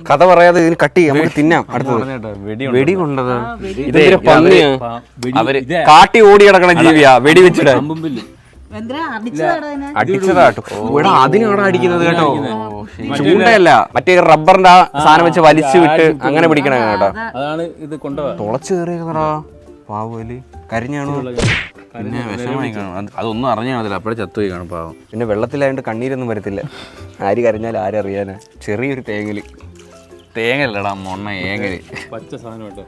കഥ പറയാതെ ഇതിന് കട്ട് ചെയ്യാം, നമുക്ക് തിന്നാം. അടുത്തത് വെടി കൊണ്ടതാ. ഇതിന്റെ പന്നിയാ. അവര് കാട്ടി ഓടി കിടക്കണ ജീവിയാ. വെടി വെച്ചിട്ട് അടിച്ചതാട്ടോ. ഇവിടെ അതിനാണ് അടിക്കുന്നത് കേട്ടോ. ചൂണ്ടയല്ല, മറ്റേ റബ്ബറിന്റെ ആ സാധനം വെച്ച് വലിച്ചു വിട്ട് അങ്ങനെ പിടിക്കണ കേട്ടോ. തുളച്ചു കയറിയതാ പാവല്. കരിഞ്ഞാണോ? പിന്നെ വിഷമായി കാണും. അതൊന്നും അറിഞ്ഞു കാണത്തില്ല, അപ്പോഴേ ചത്തുപോയി കാണും പാവം. പിന്നെ വെള്ളത്തിലായതുകൊണ്ട് കണ്ണീരൊന്നും വരത്തില്ല. ആര് കരഞ്ഞാലും ആരറിയാനാ. ചെറിയൊരു തേങ്ങല്ലടാ മൊണ്ണ ഏങ്ങല്. പച്ച സാധനം കേട്ടോ.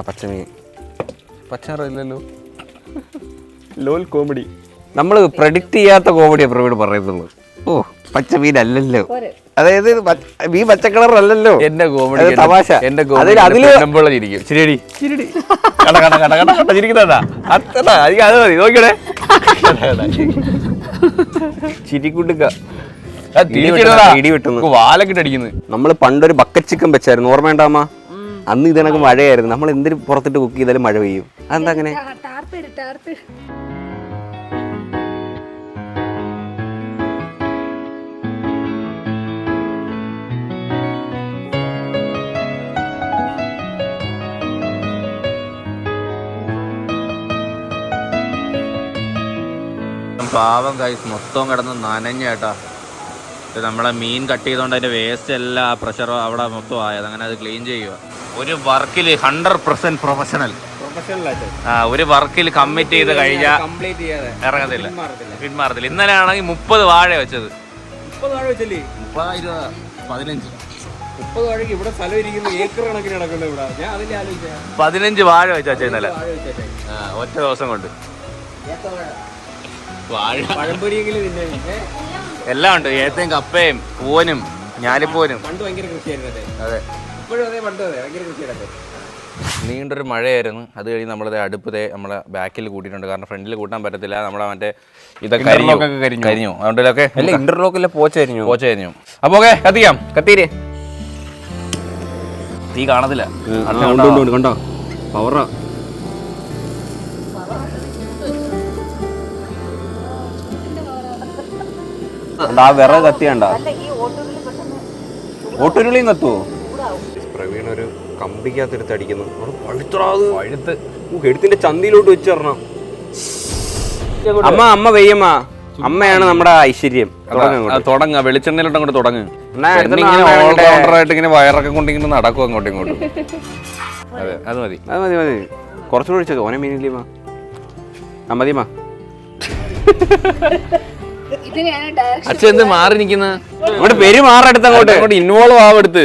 പച്ചമീൻ. പച്ച അറിയില്ലല്ലോ. ലോൽ കോമഡി. നമ്മൾ പ്രഡിക്റ്റ് ചെയ്യാത്ത കോമഡിയാ പ്രവീൺ പറയുന്നുള്ളൂ. ഓ പച്ചമീൻ അല്ലല്ലോ, അതായത് മീൻ പച്ച കളർ അല്ലല്ലോ. എന്റെ കോമഡി തമാശ. എന്റെ ചിരിക്കും. ശരിയടി ചിരിക്കുന്നതാ. അത് മതി നോക്കിയേ. ചിരിക്കുടുക്ക ഇടി വെട്ടുന്നു, വാലൊക്കെ അടിക്കുന്നു. നമ്മൾ പണ്ടൊരു ബക്കറ്റ് ചിക്കൻ വെച്ചായിരുന്നു, ഓർമ്മയുണ്ടാമ? അന്ന് ഇതിനൊക്കെ മഴയായിരുന്നു. നമ്മൾ എന്തിനു പുറത്തിട്ട് കുക്ക് ചെയ്താലും മഴ പെയ്യും. അതെന്താ അങ്ങനെ? പാവം കൈസ് മൊത്തം കിടന്ന് നനഞ്ഞേട്ടാ. നമ്മളെ മീൻ കട്ട് ചെയ്തോണ്ട് അതിന്റെ വേസ്റ്റ് എല്ലാം ആ പ്രഷർ അവിടെ മൊത്തം ആയത്. അങ്ങനെ അത് ക്ലീൻ ചെയ്യുക. ഒരു വർക്കിൽ 100% പ്രൊഫഷണൽ. ഒരു വർക്കിൽ കമ്മിറ്റ് ചെയ്ത് കഴിഞ്ഞാൽ ഇറങ്ങത്തില്ല, പിന്മാറത്തില്ല. ഇന്നലെ ആണെങ്കിൽ 30 വാഴ വെച്ചത്. 15 വാഴ വെച്ചാ ഇന്നലെ ഒറ്റ ദിവസം കൊണ്ട്. എല്ലാം ഉണ്ട്, ഏത്തയും കപ്പയും പൂവനും ഞാലിപ്പൂവനും. അതെ, നീണ്ടൊരു മഴയായിരുന്നു. അത് കഴിഞ്ഞ് നമ്മളത് അടുപ്പത്തെ നമ്മളെ ബാക്കിൽ കൂട്ടിയിട്ടുണ്ട്. കാരണം ഫ്രണ്ടിൽ കൂട്ടാൻ പറ്റത്തില്ല. നമ്മളെ മറ്റേ ഇതൊക്കെ കരിഞ്ഞു. അതുകൊണ്ടൊക്കെ ഇന്റർലോക്കിലെ പോച്ച കരിഞ്ഞു. അപ്പൊ ഓക്കെ കത്തിക്കാം. കത്തീര് തീ കാണത്തില്ല. കണ്ടോ പവറാ. ആ വിറക് കത്തിയണ്ട. ഓട്ടുരുളിയും കത്തുവോ? പ്രവീൺ ഒരു കമ്പിക്കകത്തെടുത്ത് അടിക്കുന്നു. പഴുത്ത് എടുത്തിന്റെ ചന്തിയിലോട്ട് വെച്ചിടണം. അമ്മ വെയ്യമ്മ. അമ്മയാണ് നമ്മുടെ ഐശ്വര്യം. തുടങ്ങ വെളിച്ചെണ്ണയിലോട്ട് അങ്ങോട്ട് തുടങ്ങ്. ഓൾറൗണ്ടറായിട്ട് ഇങ്ങനെ വയറൊക്കെ കൊണ്ടിങ്ങനെ നടക്കും അങ്ങോട്ടും ഇങ്ങോട്ടും. അതെ അത് മതി. കുറച്ചുകൂടി ഒഴിച്ചത് ഓനെ മീനില്ലേ മതിയമ്മ. അച്ഛൻ എന്ത് മാറി നിക്കുന്ന ഇവിടെ പേര് മാറെടുത്ത് അങ്ങോട്ട് ഇൻവോൾവ് ആവെടുത്ത്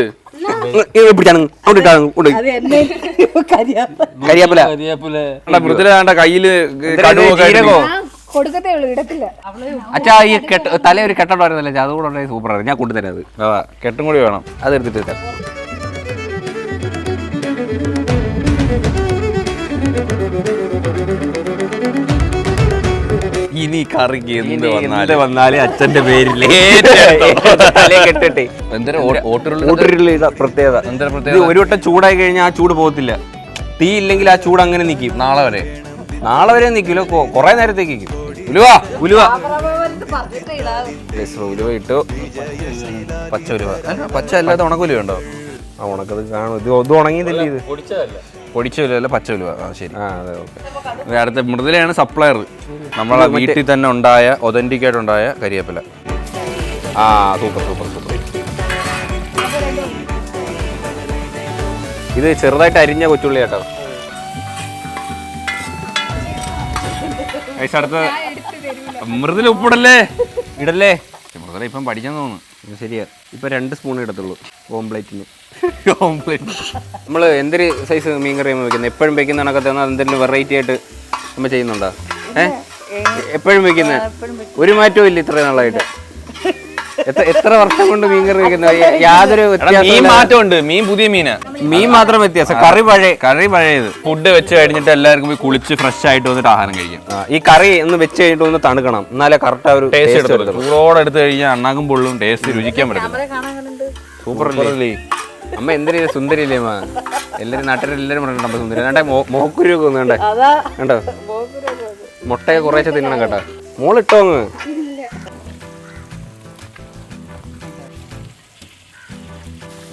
കരിയാപ്പില മൃദുല കയ്യില് കൊടുക്കത്തേ ഉള്ളൂ, ഇടത്തില്ല. അച്ഛാ ഈ തല ഒരു കെട്ടോട് വരുന്നില്ല, അതുകൂടെ സൂപ്പർ ആണ്. ഞാൻ കൊണ്ടുതരാം. അത് കെട്ടും കൂടി വേണം. അത് എടുത്തിട്ട് തരാം. ഇനി കറിക്ക് എന്ത് വന്നാലും അച്ഛന്റെ പേരിൽ കെട്ടിട്ടെ പ്രത്യേകത. ഒരു വട്ടം ചൂടായി കഴിഞ്ഞാൽ ആ ചൂട് പോകത്തില്ല. തീ ഇല്ലെങ്കിൽ ആ ചൂട് അങ്ങനെ നിൽക്കും. നാളെ വരെ നിൽക്കില്ല, കുറെ നേരത്തേക്ക് നിൽക്കും. ഉലുവ ഇട്ടു. പച്ച ഉലുവ. പച്ച അല്ലാതെ ഉണക്കുലുവ ഉണ്ടോ? ആ ഉണക്കത് കാണും. ഇത് ഉണങ്ങിയതല്ലേ? ഇത് പൊടിച്ച ഉലുവല്ല, പച്ച ഉലുവ. ശരി. അടുത്ത മൃദുലയാണ് സപ്ലയർ. നമ്മളെ വീട്ടിൽ തന്നെ ഉണ്ടായ ഒതന്റിക് ആയിട്ടുണ്ടായ കരിവേപ്പില. സൂപ്പർ. ഇത് ചെറുതായിട്ട് അരിഞ്ഞ കൊച്ചുള്ളി കേട്ടോ. അടുത്ത മൃദുല ഉപ്പിടല്ലേ? ഇടല്ലേ? മൃദുല ഇപ്പം പഠിക്കാൻ തോന്നുന്നു. ശരിയാ. ഇപ്പൊ 2 സ്പൂൺ ഇടത്തുള്ളൂ ഓംപ്ലേറ്റിന്. നമ്മൾ എന്തൊരു സൈസ് മീൻ കറി വെക്കുന്നത്? എപ്പോഴും വെക്കുന്ന കണക്കത്തെ എന്തെങ്കിലും വെറൈറ്റി ആയിട്ട് നമ്മൾ ചെയ്യുന്നുണ്ടോ? എപ്പോഴും വെക്കുന്ന ഒരു മാറ്റവും ഇല്ല ഇത്രയും നാളായിട്ട്. എത്ര വർഷം കൊണ്ട് മീൻ കറി വെക്കുന്നത്? യാതൊരു മീൻ മാറ്റമുണ്ട്. മീൻ പുതിയ മീനാ. മീൻ മാത്രം വ്യത്യാസം. കറി പഴയത്. ഫുഡ് വെച്ച് കഴിഞ്ഞിട്ട് എല്ലാവർക്കും പോയി കുളിച്ച് ഫ്രഷ് ആയിട്ട് വന്നിട്ട് ആഹാരം കഴിക്കും. ഈ കറി ഒന്ന് വെച്ച് കഴിഞ്ഞിട്ട് ഒന്ന് തണുക്കണം, എന്നാലേ കറക്റ്റ് ഒരു ടേസ്റ്റ് എടുത്തു. ചൂടോടെ എടുത്തു കഴിഞ്ഞാൽ അണ്ണാക്കും പൊള്ളും. ടേസ്റ്റ് രുചിക്കാൻ പറ്റും. സൂപ്പർ അല്ലേ അമ്മ? എന്തൊരു സുന്ദരിയല്ലേ അമ്മ? എല്ലാരും നാട്ടിലെല്ലാരും പറഞ്ഞിട്ടുണ്ട് സുന്ദരി. വേണ്ടേ മോക്കുരുവൊക്കെ ഒന്ന് വേണ്ടേ? കണ്ടോ മുട്ടയൊക്കെ കുറേശ്ശെ തിന്നണം കേട്ടോ. മോളിട്ടോ അങ്ങ്.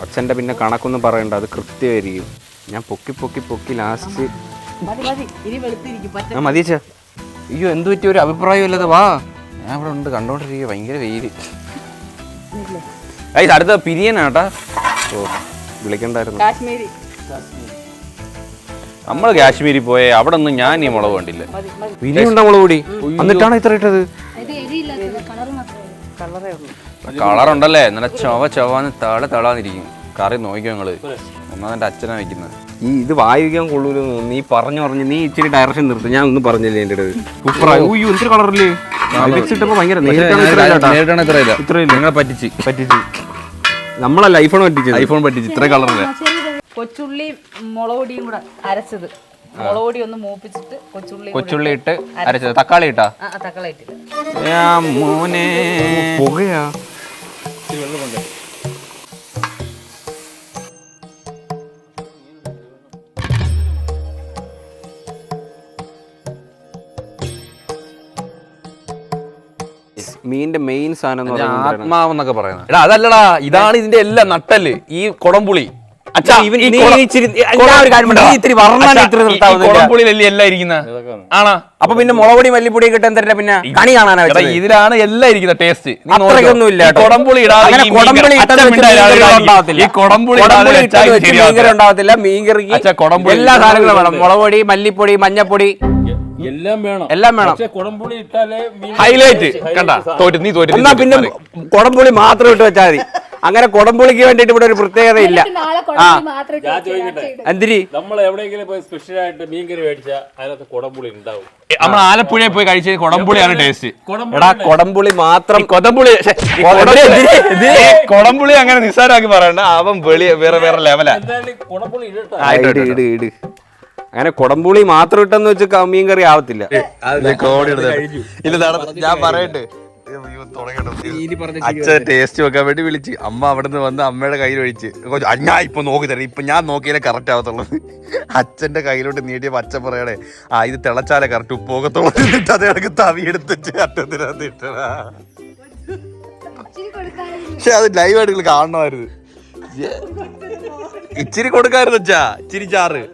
അച്ഛൻ്റെ പിന്നെ കണക്കൊന്നും പറയണ്ട, അത് കൃത്യമായിരിക്കും. ഞാൻ പൊക്കി ലാസ്റ്റ് മതിയച്ചാ. അയ്യോ എന്ത് പറ്റിയ ഒരു അഭിപ്രായം ഇല്ലത്. വാ, ഞാൻ ഇവിടെ ഉണ്ട് കണ്ടോണ്ടിരിക്കുക. ഭയങ്കര വെയില്. അടുത്ത പിരിയനാട്ടാ. വിളിക്കണ്ടായിരുന്നു. നമ്മള് കാശ്മീരിൽ പോയെ അവിടെ ഒന്നും ഞാൻ ഈ മുളക് കണ്ടില്ല. പിരിയുണ്ടോ മുളക് പൊടി? എന്നിട്ടാണ് ഇത്ര ഇട്ടത്? കളറുണ്ടല്ലേ, നല്ല ചൊവന്ന് തളാന്നിരിക്കും. കറി നോക്കിയോ നിങ്ങള്? ഒന്നാമത്തെ അച്ഛനാ വെക്കുന്നത്. ഇത് വായിക്കാൻ കൊള്ളൂല. നീ പറഞ്ഞു നീ ഇച്ചിരി ഡയറക്ഷൻ നിർത്തും. ഞാൻ ഒന്നും പറഞ്ഞില്ലേ എൻ്റെ അടുത്ത്. സൂപ്പറായി. എന്തൊരു കളറില്ലേ വെച്ചിട്ടപ്പോ ഭയങ്കര. നിങ്ങളെ പറ്റിച്ച് നമ്മളല്ല ഐഫോൺ പറ്റിച്ച് ഇത്ര കളറില്ല. കൊച്ചുള്ളി മുളക് പൊടിയും കൂടെ അരച്ചത്. മുളക് പൊടി ഒന്ന് മൂപ്പിച്ചിട്ട് കൊച്ചുള്ളി ഇട്ട് അരച്ചത്. തക്കാളി ഇട്ടാ? തക്കാളി ഇട്ടില്ല. മോനെ പുകയാ. മീനിന്റെ മെയിൻ സാധനം ആത്മാവെന്നൊക്കെ പറയുന്നത്. അതല്ലടാ, ഇതാണ് ഇതിന്റെ എല്ലാം നട്ടല്. ഈ കൊടംപുളി. കൊടംപുളിയിലല്ലേ എല്ലാം ഇരിക്കുന്ന ആണാ? അപ്പൊ പിന്നെ മുളകുപൊടി മല്ലിപ്പൊടി കിട്ടാൻ തരില്ല. പിന്നെ കണി കാണാനാ ഇതിലാണ് എല്ലാം ഇരിക്കുന്ന ടേസ്റ്റ്. ഒന്നുമില്ല. കൊടംപുളി ഉണ്ടാവത്തില്ല. മീൻകറിക്ക് എല്ലാ സാധനങ്ങളും വേണം. മുളകുപൊടി, മല്ലിപ്പൊടി, മഞ്ഞപ്പൊടി എല്ലാം വേണം. കൊടംപുളി ഇട്ടാലേ ഹൈലൈറ്റ്. കണ്ടാ തോറ്റ് നീ തോറ്റ്. എന്നാ പിന്നെ കൊടംപുളി മാത്രം ഇട്ട് വെച്ചാൽ മതി. അങ്ങനെ കൊടംപുളിക്ക് വേണ്ടിട്ട് ഇവിടെ ഒരു പ്രത്യേകത ഇല്ല. എന്തിരി നമ്മൾ എവിടെയെങ്കിലും പോയി സ്പെഷ്യൽ ആയിട്ട് മീൻകറി മേടിച്ചാൽ അതിനകത്ത് കൊടംപുളി ഉണ്ടാവും. നമ്മൾ ആലപ്പുഴയിൽ പോയി കഴിച്ചത് കൊടംപുളിയാണ് ടേസ്റ്റ്. എടാ കൊടംപുളി മാത്രം. കൊടംപുളി അങ്ങനെ നിസ്സാരമാക്കി പറയണ്ട, അവൻ വേറെ വേറെ ലെവലാ. ഇട് അങ്ങനെ കൊടംപുളി മാത്രം ഇട്ടെന്ന് വെച്ച് മീൻ കറി ആവത്തില്ല. ഞാൻ പറയട്ടെ, അച്ഛൻ ടേസ്റ്റ് വെക്കാൻ വേണ്ടി വിളിച്ച് അമ്മ അവിടെ നിന്ന് വന്ന് അമ്മയുടെ കയ്യിൽ ഒഴിച്ച് ഞാൻ ഇപ്പൊ നോക്കി തരാം, ഇപ്പൊ ഞാൻ നോക്കിയാലേ കറക്റ്റ് ആവത്തുള്ളൂ. അച്ഛന്റെ കയ്യിലോട്ട് നീട്ടിയപ്പോ അച്ഛൻ പറയണേ, ഇത് തിളച്ചാലേ കറക്റ്റ് ഉപ്പ് പോകത്തുള്ളൂ. എന്നിട്ട് അതേ കണക്ക് തവി എടുത്തിട്ട് അറ്റത്തിനകത്ത് ഇട്ടതാ. പക്ഷെ അത് ലൈവായിട്ട് കാണണമായിരുന്നു. ഇച്ചിരി കൊടുക്കായിരുന്നു അച്ഛാ, ഇച്ചിരി ചാറ്.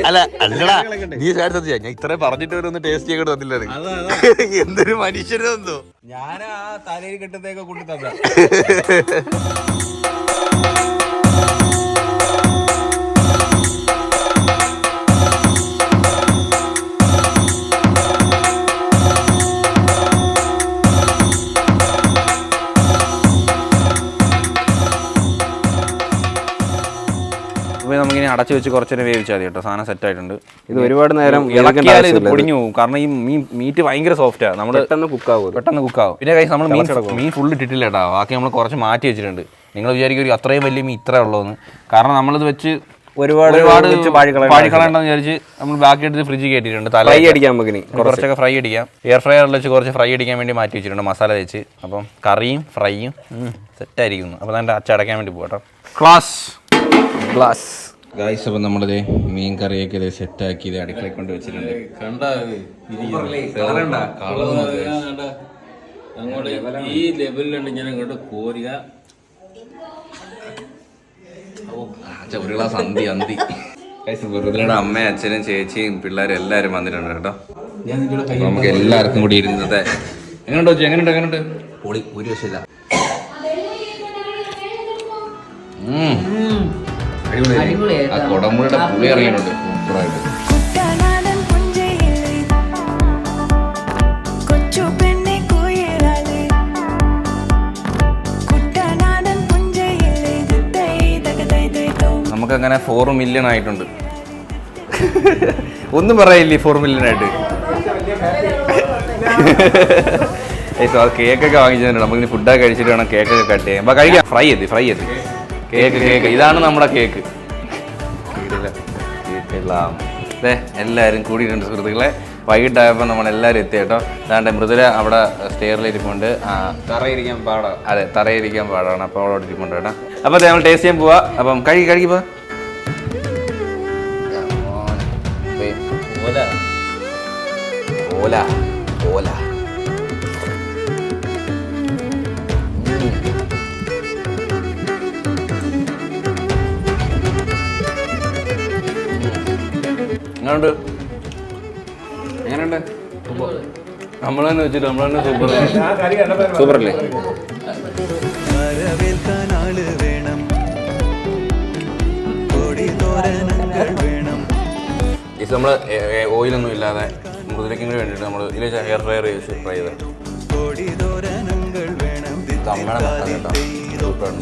അല്ല അല്ലടാ, നീ ഞാൻ ഇത്രയും പറഞ്ഞിട്ട് വരൊന്ന് ടേസ്റ്റ് ചെയ്ത് തന്നില്ല. എന്തൊരു മനുഷ്യരെന്തോ. ഞാൻ ആ തലയിൽ കെട്ടത്തേക്ക് കൊണ്ടു തന്ന. നമുക്കിനി അടച്ചു വെച്ച് കുറച്ചേരം വേവിച്ചാൽ മതി കേട്ടോ. സാധനം സെറ്റ് ആയിട്ടുണ്ട്. ഇത് ഒരുപാട് നേരം ഇളക്കിയാൽ ഇത് പൊടിഞ്ഞു പോകും. കാരണം ഈ മീറ്റ് ഭയങ്കര സോഫ്റ്റാണ്. നമ്മൾ പെട്ടെന്ന് കുക്കാവും. പിന്നെ കൈസ് നമ്മൾ മീൻ ഫുൾ ഇട്ടിട്ടില്ല കേട്ടോ. ബാക്കി നമ്മൾ കുറച്ച് മാറ്റി വെച്ചിട്ടുണ്ട്. നിങ്ങൾ വിചാരിക്കും ഒരു അത്രയും വലിയ മീൻ ഇത്രേ ഉള്ളൂന്ന്. കാരണം നമ്മളിത് വെച്ച് ഒരുപാട് പാഴിക്കളണ്ടെന്ന് വിചാരിച്ച് നമ്മൾ ബാക്കി എടുത്ത് ഫ്രിഡ്ജിൽ കയറ്റിയിട്ടുണ്ട്. ഫ്രൈ അടിക്കാൻ കുറച്ചൊക്കെ ഫ്രൈ അടിക്കാം. എയർ ഫ്രയറിൽ വെച്ച് കുറച്ച് ഫ്രൈ അടിക്കാൻ വേണ്ടി മാറ്റി വെച്ചിട്ടുണ്ട് മസാല വെച്ച്. അപ്പം കറിയും ഫ്രൈയും സെറ്റായിരിക്കുന്നു. അപ്പോൾ അതിൻ്റെ അച്ചടയ്ക്കാൻ വേണ്ടി പോകട്ടോ. Glass guys. അപ്പം നമ്മളിത് മീൻ കറിയൊക്കെ ഇത് സെറ്റാക്കി ഇത് അടുക്കളയിൽ കൊണ്ട് വെച്ചിട്ടുണ്ട്. അങ്ങോട്ട് ഈ ലെവലിലുണ്ട് ഞാൻ അങ്ങോട്ട് കോരുക. ഒരു ഗ്ലാസ് അന്തി വെറുതെ അമ്മയും അച്ഛനും ചേച്ചിയും പിള്ളേരും എല്ലാവരും വന്നിട്ടുണ്ട് കേട്ടോ. നമുക്ക് എല്ലാവർക്കും കൂടി ഇരുന്നത് എങ്ങനെയുണ്ട് പൊളി, ഒരു വശമില്ല. ആ കൊടമ്പുളിയുടെ പുളി ഇറങ്ങിയിട്ടുണ്ട് സൂപ്പറായിട്ട്. നമുക്കങ്ങനെ 4 മില്യൺ ആയിട്ടുണ്ട്. ഒന്നും പറയില്ലേ 4 മില്യൺ ആയിട്ട്. കേക്കൊക്കെ വാങ്ങിച്ചിട്ടുണ്ട്. നമുക്കിനി ഫുഡൊക്കെ കഴിച്ചിട്ട് വേണം കേക്കൊക്കെ കട്ട് ചെയ്യാം. അപ്പോൾ കഴിക്കാം. ഫ്രൈ ചെയ്ത് കേക്ക് ഇതാണ് നമ്മുടെ കേക്ക്. അതെ, എല്ലാവരും കൂടിയിട്ടുണ്ട് സുഹൃത്തുക്കളെ. വൈകിട്ടായപ്പോൾ നമ്മളെല്ലാവരും എത്തി കേട്ടോ. അതാണ്ട് മൃദുല അവിടെ സ്റ്റെയറിലിരിപ്പുണ്ട്. തറയിരിക്കാൻ പാടാണ്. അതെ, തറയിരിക്കാൻ പാടാണ്. അപ്പോൾ അവിടെ ഇരിപ്പുണ്ട് കേട്ടോ. അപ്പോൾ നമ്മൾ ടേസ്റ്റ് ചെയ്യാൻ പോവാ. അപ്പം കഴിക്കുമ്പോൾ ഓല എങ്ങനെയുണ്ട്? നമ്മൾ തന്നെ വെച്ചിട്ട് നമ്മൾ തന്നെ സൂപ്പറല്ലേ? ഇത് നമ്മൾ ഓയിലൊന്നും ഇല്ലാതെ മൃദുലയ്ക്കും കൂടി വേണ്ടിയിട്ട് നമ്മൾ ഇതിൽ ഹെയർ ഫ്രയർ വെച്ച് ഫ്രൈ ചെയ്ത് അമ്മയുടെ മസാല കേട്ടോ. സൂപ്പറാണ്.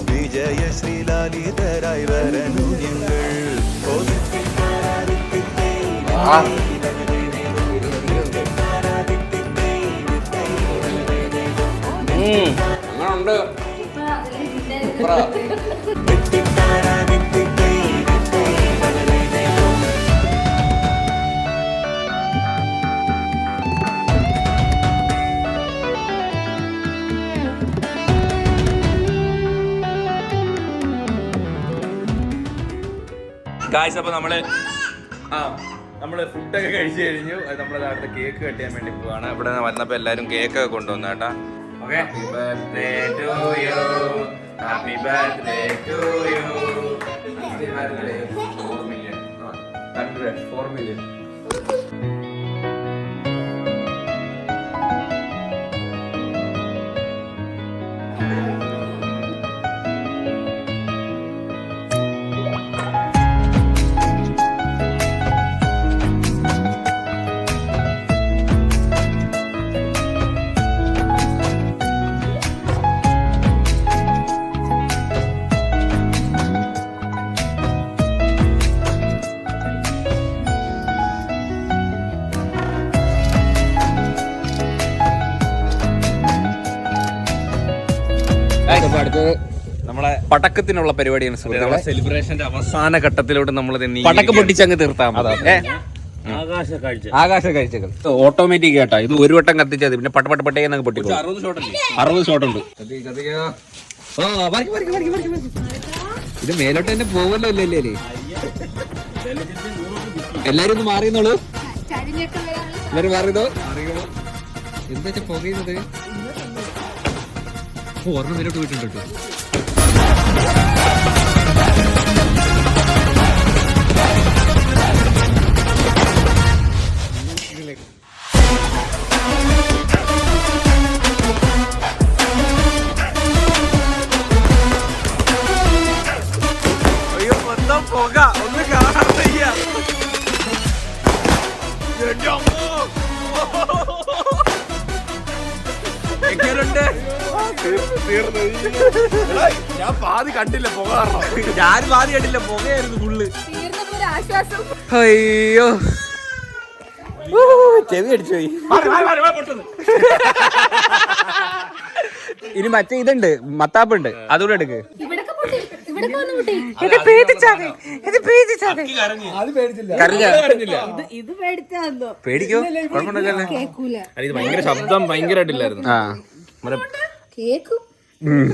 അങ്ങനുണ്ട്. ഗായ്സ്, അപ്പോൾ നമ്മൾ ഫുഡൊക്കെ കഴിച്ചു കഴിഞ്ഞു. അത് നമ്മൾ അടുത്ത കേക്ക് കട്ട് ചെയ്യാൻ വേണ്ടി പോവാണ്. ഇവിടെ വന്നപ്പോൾ എല്ലാവരും കേക്കൊക്കെ കൊണ്ടുവന്നു കേട്ടോ. Okay, happy birthday to you, happy birthday to you, happy birthday 4 million 4 million. അപ്പൊ അടുത്തത് നമ്മളെ പടക്കത്തിനുള്ള പരിപാടിയാണ് സുഹൃത്തുക്കളെ. സെലിബ്രേഷന്റെ അവസാന ഘട്ടത്തിലോട്ട് നമ്മൾ പടക്കം പൊട്ടിച്ചങ്ങ് തീർത്താൽ മതി. ആകാശ കാഴ്ചകൾ ഓട്ടോമാറ്റിക് കേട്ടാ. ഇത് ഒരു വട്ടം കത്തിച്ചാൽ മതി, പിന്നെ പട്ടേന്നൊക്കെ പൊട്ടിക്കും. 60 ഷോട്ട് ഉണ്ട്. ഇത് മേലോട്ട് തന്നെ പോവല്ലോ. ഇല്ലേ എല്ലാരും ഒന്ന് മാറിയെന്നുള്ളൂ. എല്ലാരും മാറിയതോ എന്താ വെച്ചാ പുകയുന്നത്. ഓർമ്മ മേലോട്ട് പോയിട്ടുണ്ട് കേട്ടോ. ഞാൻ പാതി കണ്ടില്ല പുക കാരണം. ഞാൻ പാതി കണ്ടില്ല, പുകയായിരുന്നു ഫുള്ള്. അയ്യോ ചെവി അടിച്ചു പോയി. ഇനി മറ്റേ ഇതുണ്ട്, മത്താപ്പുണ്ട്, അതുകൂടെ എടുക്ക്. പേടിക്കോ? ഇത് ഭയങ്കര ശബ്ദം ഭയങ്കരമായിട്ടില്ലായിരുന്നു.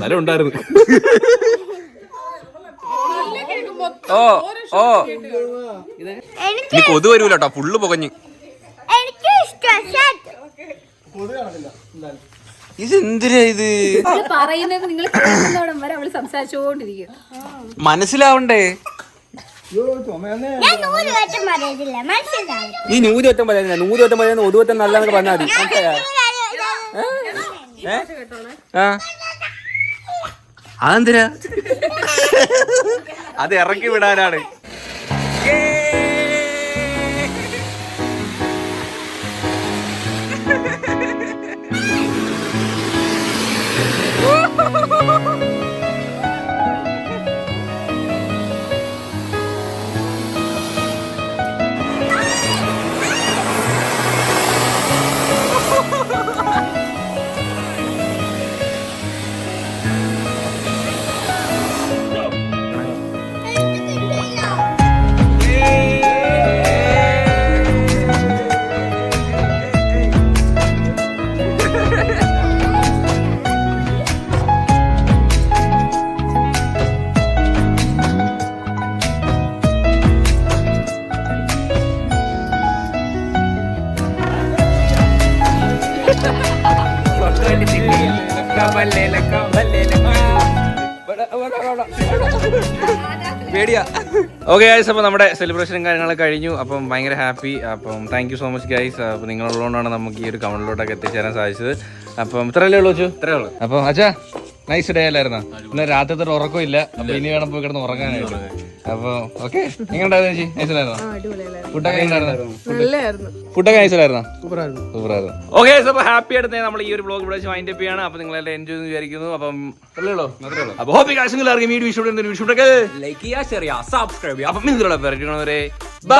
നല്ല ഉണ്ടായിരുന്നു. ഓ ഇനി കൊതു വരൂല കേട്ടോ, ഫുള്ള് പുകഞ്ഞ്. ഇതെന്തിനാ ഇത് പറയുന്നത്? നിങ്ങൾ കേൾക്കുന്നോടം വരെ അവള് സംസാരിച്ചോണ്ടിരിക്കും. മനസ്സിലാവണ്ടേ? ഈ നൂതിവറ്റം പറയുന്ന നൂതിവറ്റം പറയുന്ന ഒതുവറ്റം നല്ലതെന്ന് പറഞ്ഞാൽ മതി. അതെന്തിനാ? അത് ഇറക്കി വിടാനാണ്. പേടിയാ. ഓക്കെ ഗൈസ്, അപ്പോൾ നമ്മുടെ സെലിബ്രേഷനും കാര്യങ്ങളൊക്കെ കഴിഞ്ഞു. അപ്പം ഭയങ്കര ഹാപ്പി. അപ്പം thank you so much guys. അപ്പോൾ നിങ്ങളുള്ളതുകൊണ്ടാണ് നമുക്ക് ഈ ഒരു കൗണ്ടിലോട്ടൊക്കെ എത്തിച്ചേരാൻ സാധിച്ചത്. അപ്പം ഇത്രയല്ലേ ഉള്ളൂ വെച്ചു, ഇത്രയേ ഉള്ളൂ. അപ്പം അച്ഛാ നൈസ് ഡേ അല്ലായിരുന്നോ? പിന്നെ രാത്രി ഉറക്കമില്ല, അപ്പൊ ഇനി വേണം പോയി കിടന്ന് ഉറങ്ങാനായിട്ട്. അപ്പൊ ഓക്കെ, എങ്ങനെയുണ്ടായിരുന്നു ചേച്ചി? നൈസിലായിരുന്നോ? ഫുഡൊക്കെ ഫുഡൊക്കെ നൈസിലായിരുന്നോ? സൂപ്പറായിരുന്നു. ഓക്കെ, അപ്പൊ ഹാപ്പി ആയിട്ട് നമ്മൾ ഈ ഒരു ബ്ലോഗ് ഇവിടെ വൈൻഡ് അപ്പ് ചെയ്യാണ്. അപ്പൊ നിങ്ങളെല്ലാം എൻജോയ് എന്ന് വിചാരിക്കുന്നു. അപ്പം അപ്പൊ ഹോപ്പി കാശുകൾ വീഡിയോ ഇഷ്ടപ്പെട്ടു, ലൈക്ക് ചെയ്യുക, ഷെയർ ചെയ്യുക, സബ്സ്ക്രൈബ് ചെയ്യുക. അപ്പം നിങ്ങളുടെ ബൈ.